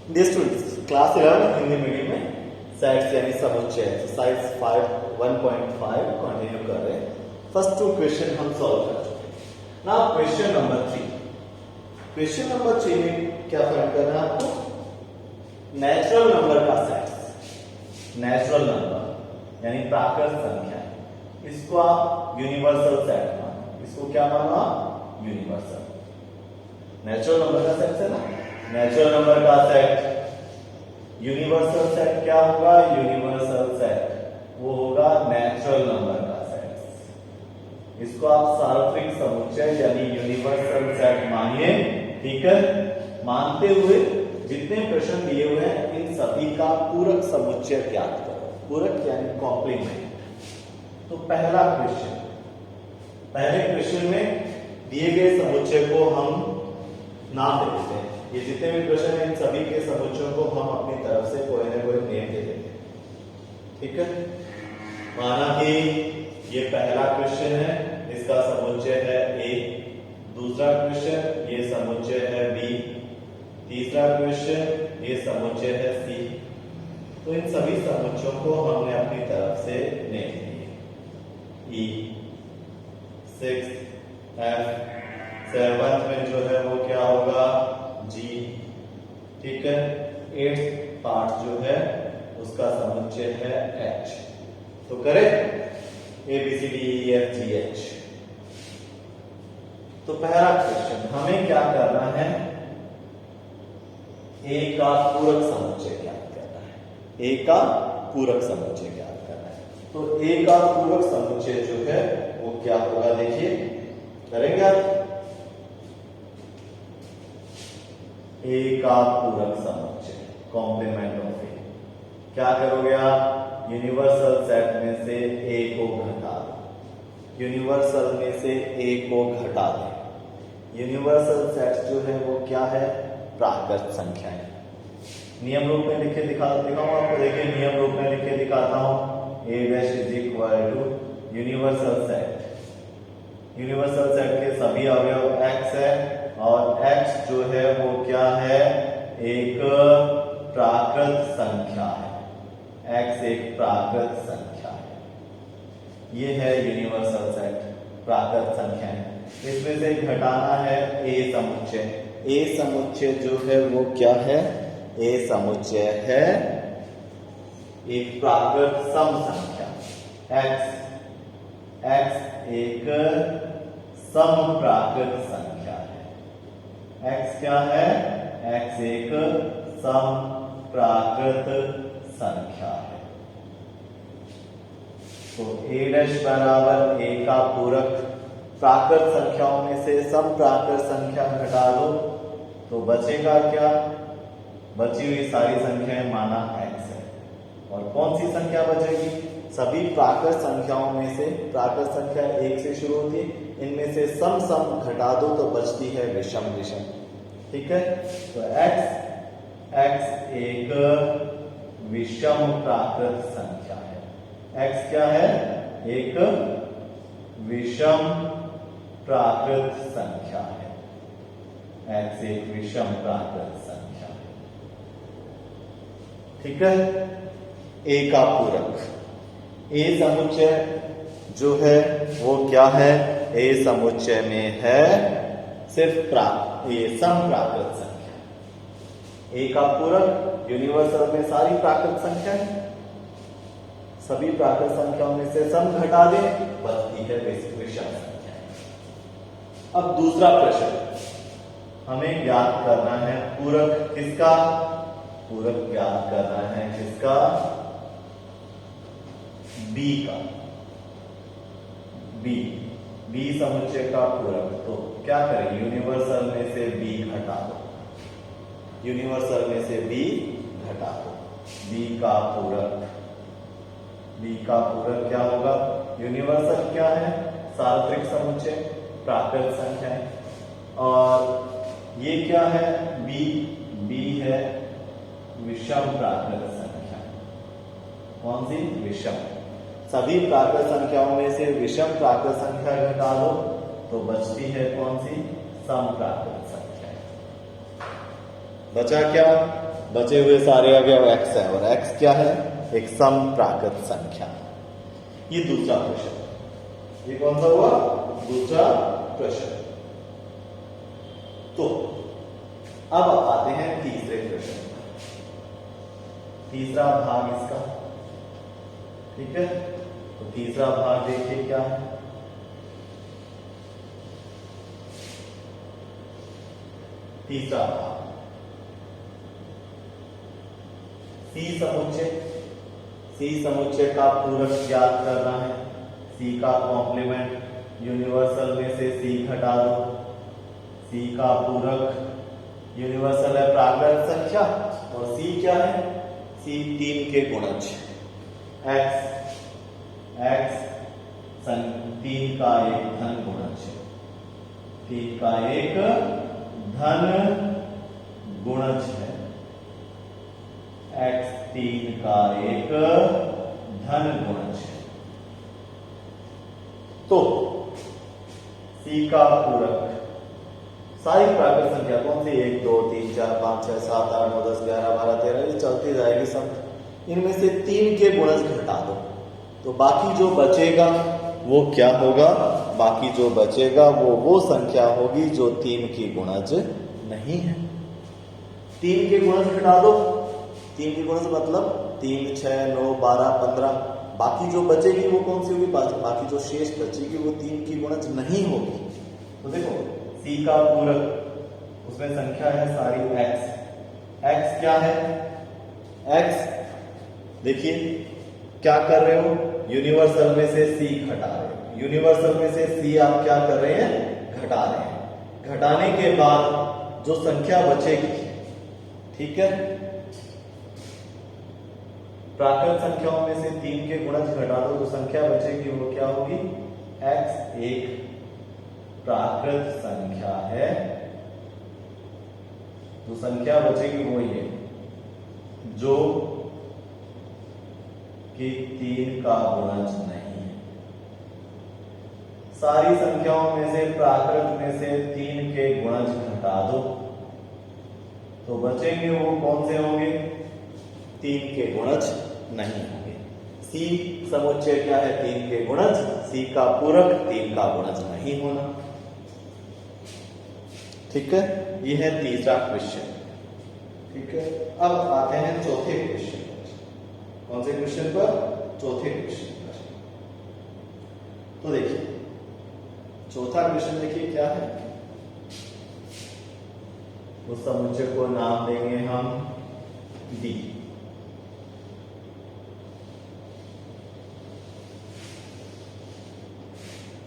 Dear students, class 11 Hindi medium में sets यानी समुच्चय एक्सरसाइज 1.5 कंटिन्यू कर रहे हैं। फर्स्ट टू क्वेश्चन हम सॉल्व कर चुके हैं। Now question number 3। Question number 3 में क्या फाइंड करना है आपको? नेचुरल नंबर का सेट, नेचुरल नंबर यानी प्राकृत संख्या, इसको आप यूनिवर्सल सेट मानो। इसको क्या मानो आप? यूनिवर्सल। नेचुरल नंबर का सेट है ना, नेचुरल नंबर का सेट। यूनिवर्सल सेट क्या होगा? यूनिवर्सल सेट वो होगा नेचुरल नंबर का सेट। इसको आप सार्वत्रिक समुच्चय यानी यूनिवर्सल सेट मानिए। ठीक है, मानते हुए जितने प्रश्न दिए हुए हैं इन सभी का पूरक समुच्चय ज्ञात करो। पूरक यानी कॉम्प्लीमेंट। तो पहला क्वेश्चन, पहले क्वेश्चन में दिए गए समुच्चय को हम नाम दे देते हैं। ये जितने भी क्वेश्चन हैं इन सभी के समुच्चयों को हम अपनी तरफ से कोई ना कोई नेम दे देते हैं। ठीक है, माना कि ये पहला क्वेश्चन है, इसका समुच्चय है ए। दूसरा क्वेश्चन ये समुच्चय है बी। तीसरा क्वेश्चन ये समुच्चय है सी। तो इन सभी समुच्चयों को हमने अपनी तरफ से नेम दिए। ई, 6, F, 7 में जो है वो क्या होगा? जी। ठीक है, 8th पार्ट जो है उसका समुच्चय है H। तो करें A B C D E F G H। तो पहला क्वेश्चन हमें क्या करना है? A का पूरक समुच्चय ज्ञात करना है। A का पूरक समुच्चय ज्ञात करना है। तो A का पूरक समुच्चय जो है वो क्या होगा? देखिए, करेंगे आप। A का पूरक समुच्चय, कॉम्प्लीमेंट ऑफ A। क्या करोगे आप? यूनिवर्सल सेट में से A को घटा दो। यूनिवर्सल में से A को घटा दें। यूनिवर्सल सेट जो है वो क्या है? प्राकृत संख्याएं। नियम रूप में लिखे दिखाऊं आपको। देखिए, नियम रूप में लिखे दिखाता हूं। A dash is equal to universal set. Universal set के सभी अवयव x है और x जो है वो क्या है? एक प्राकृत संख्या है। x एक प्राकृत संख्या है। ये है यूनिवर्सल सेट, प्राकृत संख्या है। इसमें से घटाना है a समुच्चय। a समुच्चय जो है वो क्या है? a समुच्चय है एक प्राकृत सम संख्या x। x एक सम प्राकृत संख्या है। x क्या है? x एक सम प्राकृत संख्या है। तो a डैश बराबर a का पूरक। प्राकृत संख्याओं में से सम प्राकृत संख्या घटा लो तो बचेगा क्या? बची हुई सारी संख्याएं माना x है। और कौन सी संख्या बचेगी? सभी प्राकृत संख्याओं में से प्राकृत संख्या 1 से शुरू होती है, इनमें से सम सम घटा दो तो बचती है विषम विषम। ठीक है, तो x एक विषम प्राकृत संख्या है। x क्या है? एक विषम प्राकृत संख्या है। x एक विषम प्राकृत संख्या है। ठीक है, a का पूरक। A समुच्चय जो है वो क्या है? A समुच्चय में है सिर्फ सम प्राकृत संख्या। A का पूरक यूनिवर्सल में सारी प्राकृत संख्या है। सभी प्राकृत संख्याओं में से सम घटा दे, बचती है विषम संख्या। अब दूसरा प्रश्न हमें ज्ञात करना है पूरक किसका? पूरक ज्ञात करना है किसका? बी का। बी समुच्चय का पूरक। तो क्या करें? यूनिवर्सल में से बी घटा दो। यूनिवर्सल में से बी घटा दो। बी का पूरक। बी का पूरक क्या होगा? यूनिवर्सल क्या है? सार्वत्रिक समुच्चय, प्राकृत संख्या है। और ये क्या है? बी है विषम प्राकृत संख्या। कौन सी? विषम। सभी प्राकृत संख्याओं में से विषम प्राकृत संख्या घटा दो तो बचती है कौन सी? सम प्राकृत संख्या। बचा क्या? बचे हुए सारे अवयव x है और x क्या है, एक सम प्राकृत संख्या। ये दूसरा प्रश्न, ये कौन सा हुआ, दूसरा प्रश्न। तो अब आते हैं तीसरे प्रश्न, तीसरा भाग इसका, ठीक है। तो तीसरा भाग देखिए क्या है, तीसरा भाग सी समुच्चय, सी समुच्चय का पूरक ज्ञात करना है। सी का कॉम्प्लीमेंट, यूनिवर्सल में से सी घटा दो, सी का पूरक यूनिवर्सल है प्राकृत संख्या और सी क्या है, सी 3 के गुणज, x, x 3 का एक धन गुणज, 3 का एक धन गुणज है, x 3 का एक धन गुणज है। तो C का पूरक, सारी प्राकृत संख्या कौन सी, 1 2 3 4 5 6 7 8 9 10 11 12 13 ये चलती जाएगी सब, इनमें से 3 के गुणज घटा दो, तो बाकी जो बचेगा वो क्या होगा, बाकी जो बचेगा वो संख्या होगी जो 3 की गुणज नहीं है। 3 के गुणज घटा दो, 3 के गुणज मतलब 3 6 9 12 15, बाकी जो बचेगी वो कौन सी होगी, बाकी जो शेष बचेगी वो 3 की गुणज नहीं होगी। तो देखो C का पूरक, उसमें संख्या है सारी x, x क्या है, x देखिए क्या कर रहे हो, यूनिवर्सल में से C घटा रहे हो, यूनिवर्सल में से C आप क्या कर रहे हैं, घटा रहे हैं। घटाने के बाद जो संख्या बचेगी, ठीक है, प्राकृत संख्याओं में से 3 के गुणज घटा दो, जो संख्या बचेगी वो क्या होगी, x एक प्राकृत संख्या है, जो संख्या बचेगी वो ये जो कि 3 का गुणज नहीं है। सारी संख्याओं में से प्राकृत में से 3 के गुणज घटा दो, तो बचेंगे वो कौन से होंगे, 3 के गुणज नहीं होंगे। C समुच्चय क्या है, 3 के गुणज, C का पूरक 3 का गुणज नहीं होना, ठीक है। ये है तीसरा क्वेश्चन, ठीक है। अब आते हैं चौथे क्वेश्चन पर। कौन से क्वेश्चन पर, चौथे क्वेश्चन पर। तो देखिए चौथा क्वेश्चन देखिए क्या है, उस समुच्चय को नाम देंगे हम D।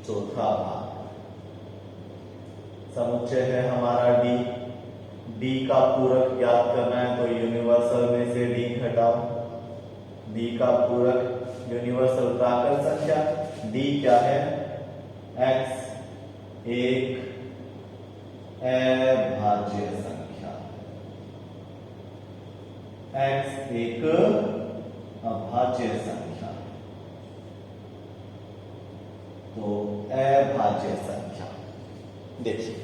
चौथा भाग समुच्चय है हमारा D, D का पूरक ज्ञात करना है, तो यूनिवर्सल में से D घटाओ, D का पूरक यूनिवर्सल प्राकृत संख्या, D क्या है, x एक अभाज्य संख्या, x एक अभाज्य संख्या, तो अभाज्य संख्या। देखिए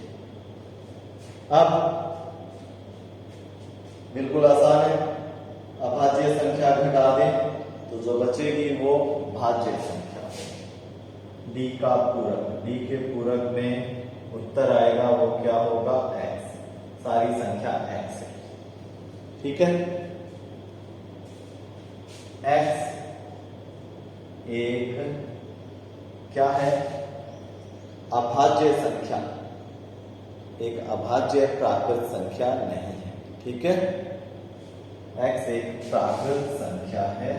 अब बिल्कुल आसान है, अभाज्य संख्या घटा दें तो जो बचेगी वो भाज्य संख्या होगी। D का पूरक, D के पूरक में उत्तर आएगा वो क्या होगा, x, सारी संख्या x है, ठीक है। x एक क्या है, अभाज्य संख्या, एक अभाज्य प्राकृत संख्या नहीं है, ठीक है। x एक प्राकृत संख्या है,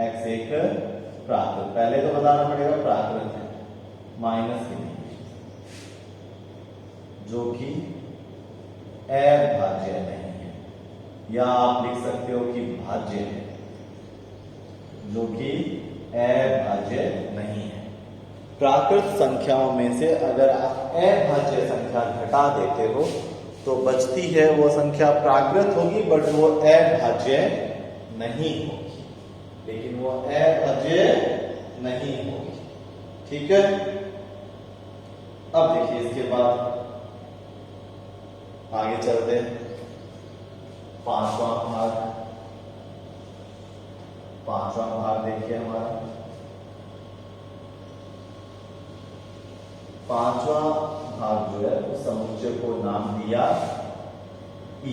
x एक प्राकृत, पहले तो बताना पड़ेगा प्राकृत है, माइनस की नहीं, जो कि अभाज्य नहीं है, या आप लिख सकते हो कि भाज्य है, जो कि अभाज्य नहीं है। प्राकृत संख्याओं में से अगर आप अभाज्य संख्या घटा देते हो तो बचती है वो संख्या प्राकृत होगी, बट वो अभाज्य नहीं होगी, लेकिन वो अभाज्य नहीं होगी, ठीक है। अब देखिए इसके बाद आगे चलते हैं। पांचवा भाग देखिए हमारा पांचवा भाग जो है उस समुच्चय को नाम दिया ई।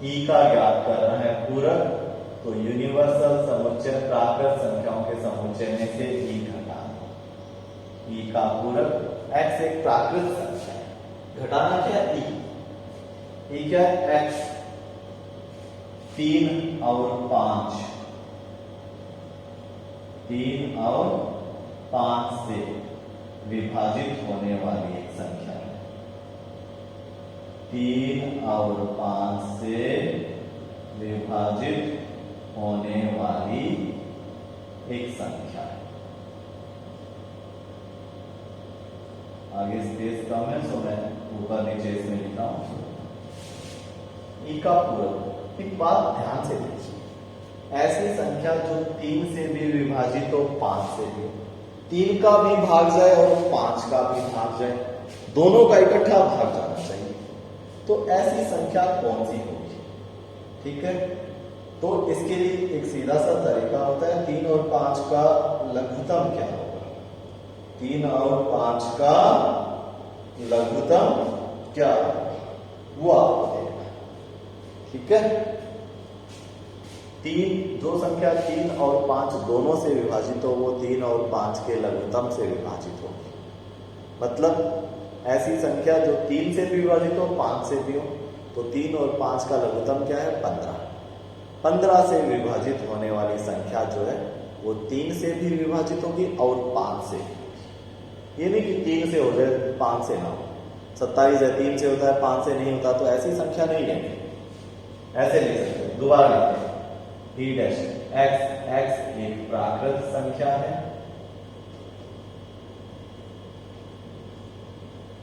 ई का ज्ञात करना है पूरक, तो यूनिवर्सल समुच्चय प्राकृत संख्याओं के समुच्चय में से ई घटाना। ई का पूरक x एक प्राकृत संख्या है, घटाना क्या है ई। ई क्या है x 3 और 5, 3 और 5 से विभाजित होने वाली एक संख्या है। 3 और 5 से विभाजित होने वाली एक संख्या है। आगे स्पेस कम है सो मैं ऊपर नीचे इसमें लिखा हूं। ई का पूरक, एक बात ध्यान से देखिए, ऐसी संख्या जो 3 से भी विभाजित हो 5 से भी, 3 का भी भाग जाए और 5 का भी भाग जाए, दोनों का इकट्ठा भाग जाना चाहिए, तो ऐसी संख्या कौन सी होगी? ठीक है, तो इसके लिए एक सीधा सा तरीका होता है, 3 और 5 का लघुत्तम क्या होगा? 3 और 5 का लघुत्तम क्या होगा वो आपको देखना है। ठीक है, 3 जो संख्या 3 और 5 दोनों से विभाजित हो वो 3 और 5 के लघुत्तम से विभाजित होगी। मतलब ऐसी संख्या जो 3 से भी विभाजित हो 5 से भी हो, तो 3 और 5 का लघुत्तम क्या है? 15। 15 से विभाजित होने वाली संख्या जो है वो 3 से भी विभाजित होगी और 5 से। ये नहीं कि 3 से हो जाए 5 से ना हो। 27 है 3 से होता है 5 से नहीं होता, तो ऐसी संख्या नहीं है। ऐसे लिख सकते, दोबारा लिखते हैं, ई डैश x एक प्राकृत संख्या है।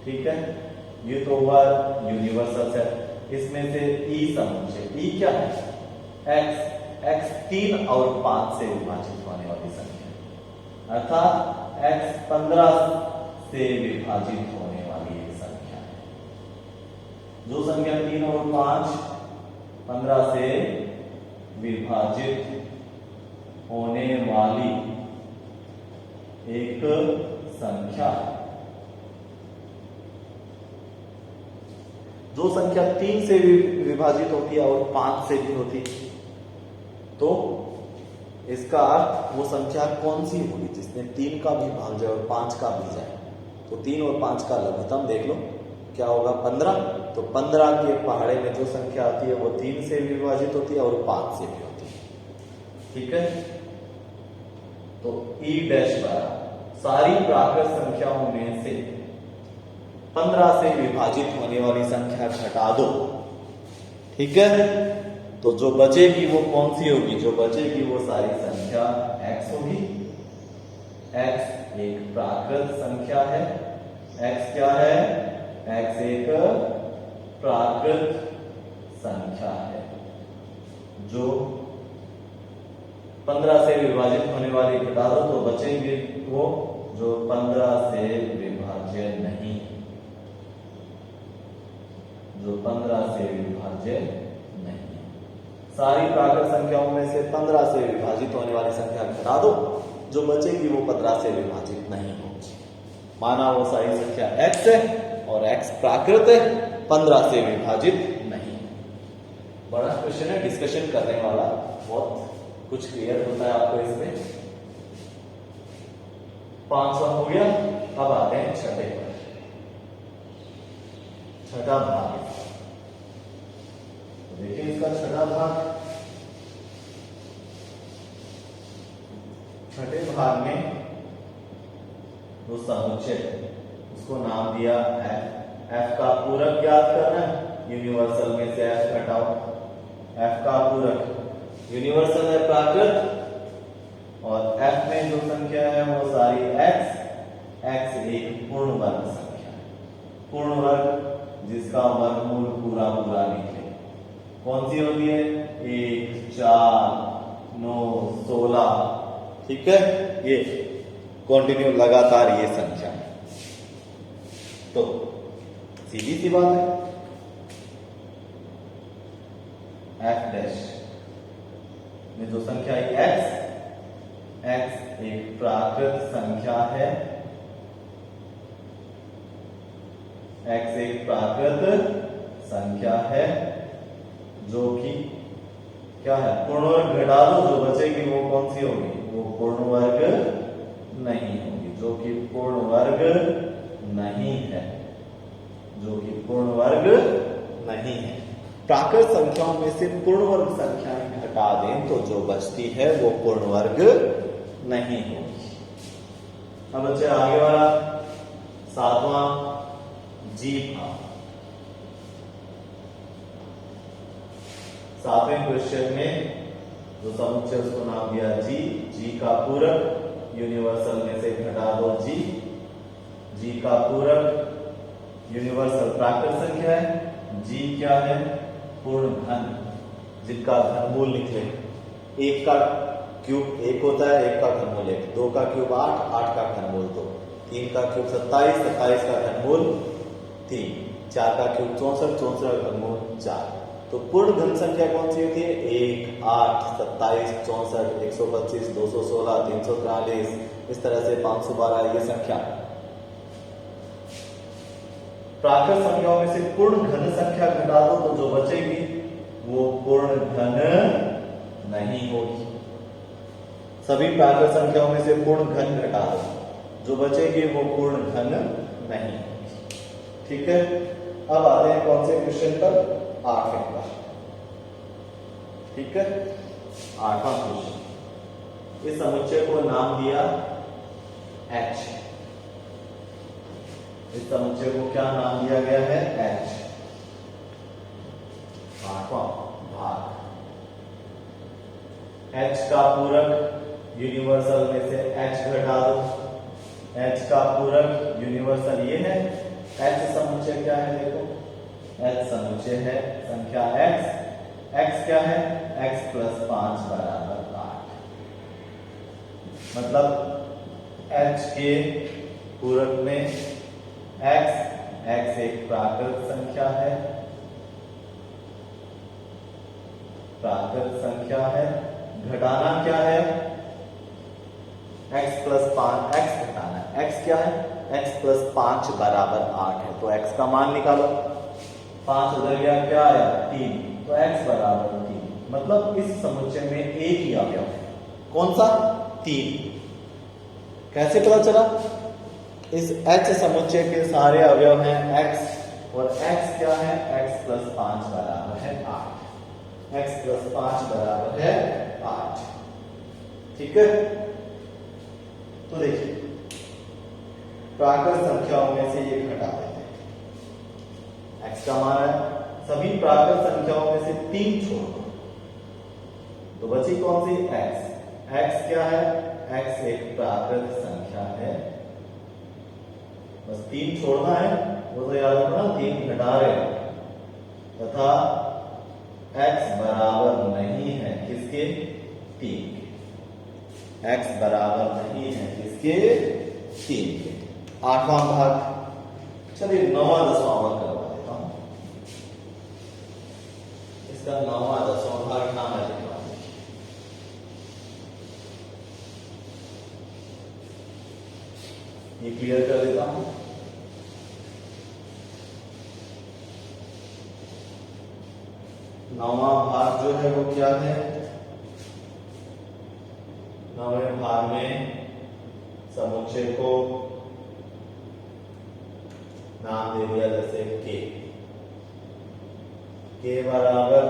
ठीक है, ये तो हुआ यूनिवर्सल सेट। इसमें से ई समुच्चय, ई क्या है? x 3 और 5 से विभाजित होने वाली संख्या, अर्थात x 15 से विभाजित होने वाली एक संख्या है। जो संख्या 3 और 5 15 से विभाजित होने वाली एक संख्या है। जो संख्या 3 से विभाजित होती है और 5 से भी होती है, तो इसका अर्थ वो संख्या कौन सी होगी जिसमें 3 का भी भाग जाए और 5 का भी जाए? तो 3 और 5 का लघुत्तम देख लो क्या होगा? 15। तो 15 के पहाड़े में जो संख्या आती है वो 3 से भी विभाजित होती है और 5 से भी होती है। ठीक है, तो ई डैश बराबर सारी प्राकृत संख्याओं में से 15 से विभाजित होने वाली संख्या घटा दो। ठीक है, तो जो बचेगी वो कौन सी होगी? जो बचेगी वो सारी संख्या x होगी। x एक प्राकृत संख्या है। x क्या है? x एक प्राकृत संख्या है जो 15 से विभाजित होने वाली घटा दो तो बचेंगे वो जो 15 से विभाज्य नहीं, जो 15 से विभाज्य नहीं। सारी प्राकृत संख्याओं में से 15 से विभाजित होने वाली संख्या घटा दो, जो बचेगी वो 15 से विभाजित नहीं होगी। माना वो सारी संख्या x है और x प्राकृत है, 15 से विभाजित नहीं। बड़ा क्वेश्चन है, डिस्कशन करने वाला, बहुत कुछ क्लियर होता है आपको इसमें। 500 हो गया। अब आते हैं छठे पर, छठा भाग। तो देखिए इसका छठा भाग, छठे भाग में जो समुच्चय उसको नाम दिया f का पूरक ज्ञात करना है। यूनिवर्सल में से f घटाओ। f का पूरक यूनिवर्सल है प्राकृत और f में जो संख्या है वो सारी x एक पूर्ण वर्ग संख्या है। पूर्ण वर्ग जिसका वर्गमूल पूरा पूरा निकले, कौन सी होती है? 1 4 9 16। ठीक है, ये कंटिन्यू लगातार ये संख्या है। तो सीधी सी बात है, एफ डैश में जो संख्या है एक्स एक प्राकृत संख्या है, एक्स एक प्राकृत संख्या है जो कि क्या है, पूर्ण वर्ग घटा दो, जो बचेगी वो कौन सी होगी, वो पूर्ण वर्ग नहीं होगी, जो कि पूर्ण वर्ग नहीं है, जो कि पूर्ण वर्ग नहीं है। प्राकृत संख्याओं में से पूर्ण वर्ग संख्याएं घटा दें तो जो बचती है वो पूर्ण वर्ग नहीं होगी। अब बच्चे आगे वाला 7वां जी भाग। 7वें क्वेश्चन में जो समुच्चय उसको नाम दिया जी, जी का पूरक यूनिवर्सल में से घटा दो जी, जी का पूरक यूनिवर्सल प्राकृत संख्या है, जी क्या है, पूर्ण घन जिसका घनमूल निकले, एक का क्यूब एक होता है, एक का घनमूल एक, दो का क्यूब 8, 8 का घनमूल 2, 3 का क्यूब 27, 27 का घनमूल 3, 4 का क्यूब 64, 64 का घनमूल 4। तो पूर्ण घन संख्या कौन सी होती है, 1, 8, 27, 64, 125, 216, 343, इस तरह से 512 ये संख्या। प्राकृत संख्याओं में से पूर्ण घन संख्या घटा दो तो जो बचेगी वो पूर्ण घन नहीं होगी। सभी प्राकृत संख्याओं में से पूर्ण घन घटा दो, जो बचेगी वो पूर्ण घन नहीं होगी। ठीक है, अब आते हैं कौन से क्वेश्चन पर, 8वें पर। ठीक है, 8वां क्वेश्चन, इस समुच्चय को नाम दिया H। इस समुच्चय को क्या नाम दिया गया है, H। 8वां भाग, H का पूरक यूनिवर्सल में से H घटा दो, H का पूरक यूनिवर्सल ये है, H समुच्चय क्या है, देखो H समुच्चय है संख्या X, X क्या है, X + 5 = 8। मतलब H के पूरक में x एक प्राकृत संख्या है, प्राकृत संख्या है, घटाना क्या है, x + 5, x घटाना, x क्या है, x + 5 = 8 है, तो x का मान निकालो, 5 उधर गया क्या आया, 3, तो x = 3। मतलब इस समुच्चय में एक ही अवयव है, कौन सा, 3। कैसे पता चला, इस H समुच्चय के सारे अवयव हैं x, और x क्या है, x + 5 = 8, x + 5 = 8। ठीक है, तो देखिए प्राकृत संख्याओं में से ये घटा देते हैं, x का मान है, सभी प्राकृत संख्याओं में से 3 छोड़ दो तो बची कौन सी, x। x क्या है, x एक प्राकृत संख्या है, बस 3 छोड़ना है, वो तो याद रखना 3 घटा रहे हैं, तथा x बराबर नहीं है किसके, 3 के, x बराबर नहीं है किसके, 3 के। 8वां भाग, चलिए 9वां 10वां भाग करवा देता हूं, इसका 9वां 10वां भाग नाम है, ये क्लियर कर देता हूं। नौवां भाग जो है वो क्या है, 9वें भाग में समुच्चय को नाम दे दिया जैसे k बराबर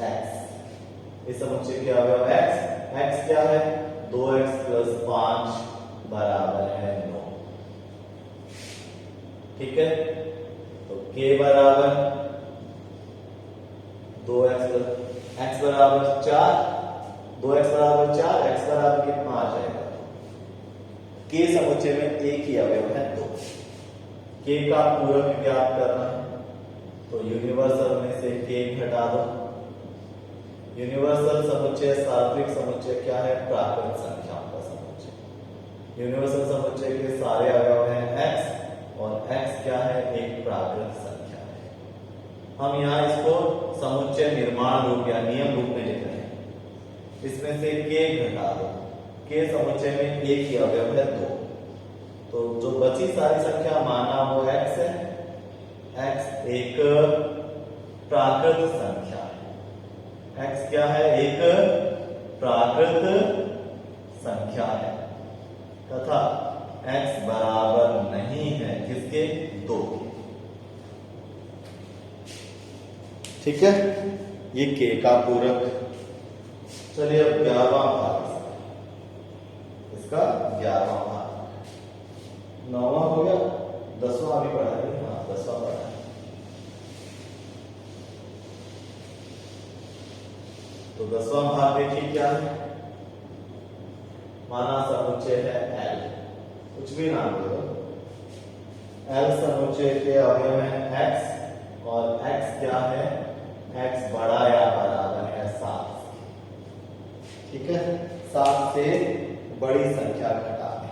x। इस समुच्चय के अवयव x क्या है, 2x + 5 = 9। ठीक है, तो k बराबर 2x x बराबर 4, 2x बराबर 4, x बराबर कितना आ जाएगा, k समुच्चय में एक ही अवयव है 2, k का पूरक ज्ञात करना है, तो यूनिवर्सल में से k घटा दो। यूनिवर्सल समुच्चय सात्विक समुच्चय क्या है, प्राकृत संख्याओं का समुच्चय। यूनिवर्सल समुच्चय के सारे अवयव हैं x, और x क्या है, एक प्राकृत संख्या है। हम यहाँ इसको समुच्चय निर्माण रूप या नियम रूप में लिख रहे हैं। इसमें से k घटा दो, k समुच्चय में एक ही अवयव है 2, तो जो बची सारी संख्या माना वो x है। x एक प्राकृत संख्या है। x क्या है? एक प्राकृत संख्या है तथा x बराबर नहीं है किसके? 2 के। ठीक है, ये k का पूरक। चलिए अब 11वां भाग, इसका 11वां भाग, 9वां हो गया, 10वां भी पढ़ा है। हाँ, 10वां पढ़ा है। तो 10वां भाग देखिए क्या है। माना समुच्चय है L, कुछ भी नाम दो। L समुच्चय के अवयव है x, और x क्या है? x बड़ा या बराबर है 7। ठीक है, 7 से बड़ी संख्या घटानी।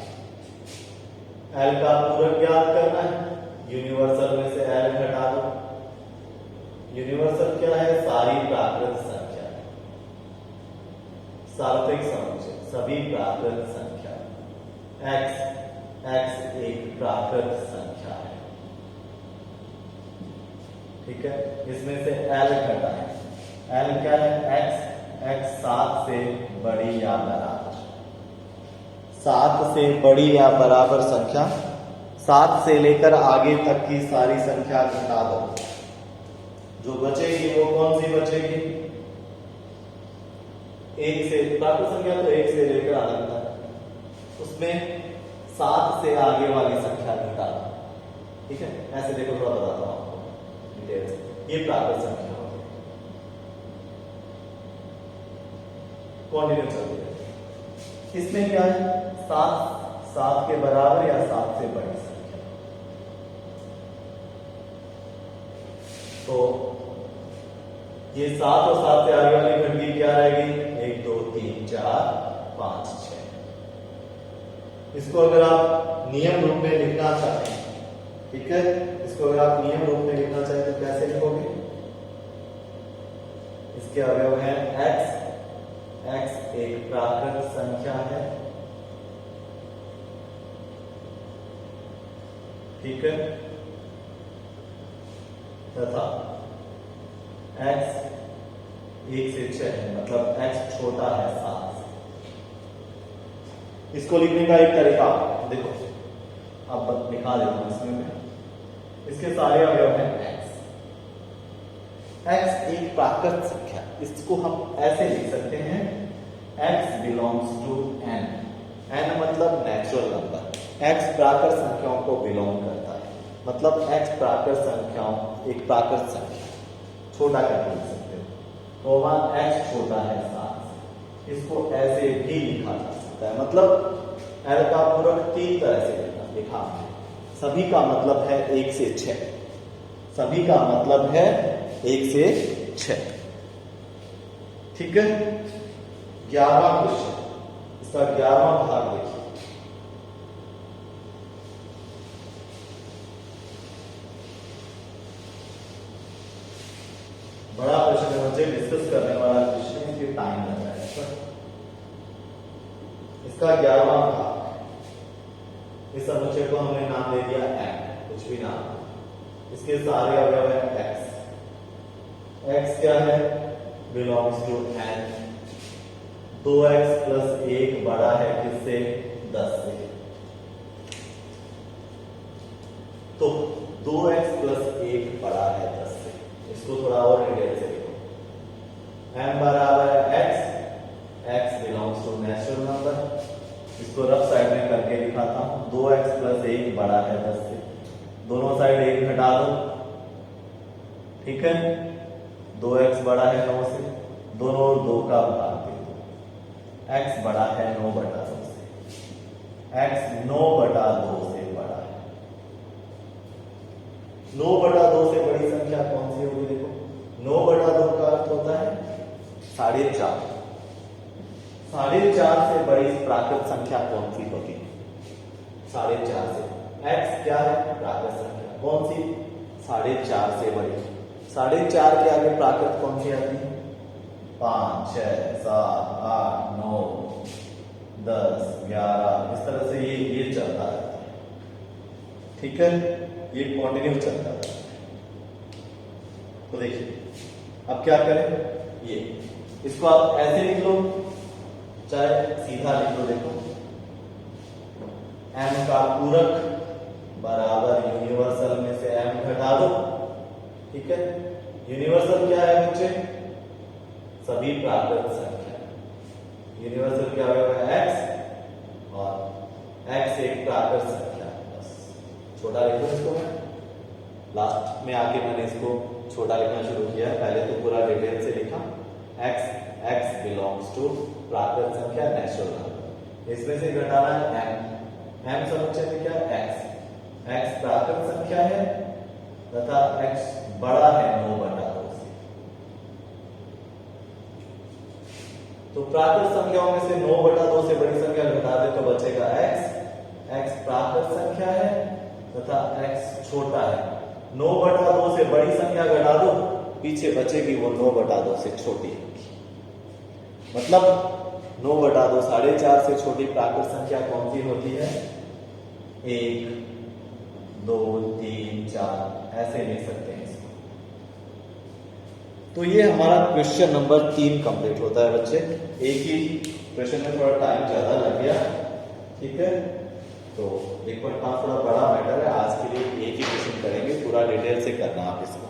L का पूरक ज्ञात करना है। यूनिवर्सल में से L घटा दो। यूनिवर्सल क्या है? सारी प्राकृत संख्या, सार्वत्रिक समुच्चय, सभी प्राकृत संख्या। x एक प्राकृत संख्या है। ठीक है, इसमें से L घटाएं। L क्या है? x 7 से बड़ी या बराबर, 7 से बड़ी या बराबर संख्या, 7 से लेकर आगे तक की सारी संख्या घटा दो। जो बचेगी वो कौन सी बचेगी? 1 से, प्राकृत संख्या तो 1 से लेकर आगे तक, उसमें 7 से आगे वाली संख्या घटा दो। ठीक है, ऐसे देखो, थोड़ा बताता हूं आपको डिटेल से। ये प्राकृत संख्या होगी, कॉन्टिन्यू चल रही है। इसमें क्या है? 7 के बराबर या 7 से बड़ी संख्या। तो ये 7 और 7 से आगे वाली घटती क्या रहेगी? 1 2 3 4 5 6। इसको अगर आप नियम रूप में लिखना चाहते हैं, ठीक है, इसको अगर आप नियम रूप में लिखना चाहते हैं तो कैसे लिखोगे? इसके अवयव है x एक प्राकृत संख्या है। ठीक है, तथा x 1 से 6 है, मतलब x छोटा है 7 से। इसको लिखने का एक तरीका देखो, अब लिखा देता हूं इसमें मैं। इसके सारे अवयव हैं x एक प्राकृत संख्या, इसको हम ऐसे लिख सकते हैं x belongs to n। n मतलब नेचुरल नंबर, x प्राकृत संख्याओं को बिलोंग करता है, मतलब x प्राकृत संख्याओं, एक प्राकृत संख्या छोटा करके लिख सकते हो। तो वहां x छोटा है 7, इसको ऐसे भी लिखा जा सकता है। मतलब L का पूरक 3 तरह से लिखा है। सभी का मतलब है 1 से 6, सभी का मतलब है 1 से 6। ठीक है, 11वां क्वेश्चन, इसका 11वां भाग देखिए। बड़ा प्रश्न है, मुझे डिस्कस करने वाला क्वेश्चन है, इसलिए टाइम लग रहा है। इसका 11वां भाग, इस समुच्चय को हमने नाम दे दिया m, कुछ भी नाम। इसके सारे अवयव है x क्या है? Belongs to n। 2x plus 1 बड़ा है किससे? 10 से। तो 2x प्लस 1 बड़ा है 10 से। इसको थोड़ा और डिटेल से देखो। m बराबर है x belongs to natural number. इसको रफ साइड में करके दिखाता हूं। 2x प्लस 1 बड़ा है 10 से, दोनों साइड 1 घटा दो। ठीक है, 2x बड़ा है 9 से, दोनों और 2 का भाग दे दो। x बड़ा है 9 बटा 2 से, x 9 बटा 2 से बड़ा है। 9 बटा 2 से बड़ी संख्या कौन सी होगी? देखो, 9 बटा 2 का अर्थ होता है 4.5। 4.5 से बड़ी प्राकृत संख्या कौन सी होगी? 4.5 से। x क्या है? प्राकृत संख्या कौन सी? 4.5 से बड़ी। 4.5 के आगे प्राकृत कौन सी आती है? 5, 6, 7, 8, 9, 10, 11, इस तरह से ये चलता रहता है। ठीक है, ये कंटिन्यू चलता है। तो देखिए अब क्या करें, ये इसको आप ऐसे लिख लो, चाहे सीधा लिख लो। देखो m का पूरक बराबर यूनिवर्सल में से m घटा दो। ठीक है, यूनिवर्सल क्या है बच्चे? सभी प्राकृत संख्या। यूनिवर्सल क्या होगा? x, और x एक प्राकृत संख्या। बस छोटा लिख दो इसको। मैं लास्ट में आके मैंने इसको छोटा लिखना शुरू किया है, पहले तो पूरा डिटेल से लिखा। x बिलोंग्स टू प्राकृत संख्या, नेचुरल नंबर। इसमें से घटाना है m समुच्चय में क्या? x प्राकृत संख्या है तथा x बड़ा है 9/2 से। तो प्राकृत संख्याओं में से 9/2 से बड़ी संख्या घटा दे तो बचेगा x प्राकृत संख्या है तथा x छोटा है। 9/2 से बड़ी संख्या घटा दो, पीछे बचेगी वो 9/2 से छोटी होगी। मतलब 9/2 4.5 से छोटी प्राकृत संख्या कौन सी होती है? 1, 2, 3, 4, ऐसे लिख सकते हैं इसको। तो ये हमारा क्वेश्चन नंबर 3 कंप्लीट होता है बच्चे। एक ही क्वेश्चन में थोड़ा टाइम ज्यादा लग गया। ठीक है, तो 1.5 थोड़ा बड़ा मैटर है। आज के लिए एक ही क्वेश्चन करेंगे, पूरा डिटेल से करना आप इसको।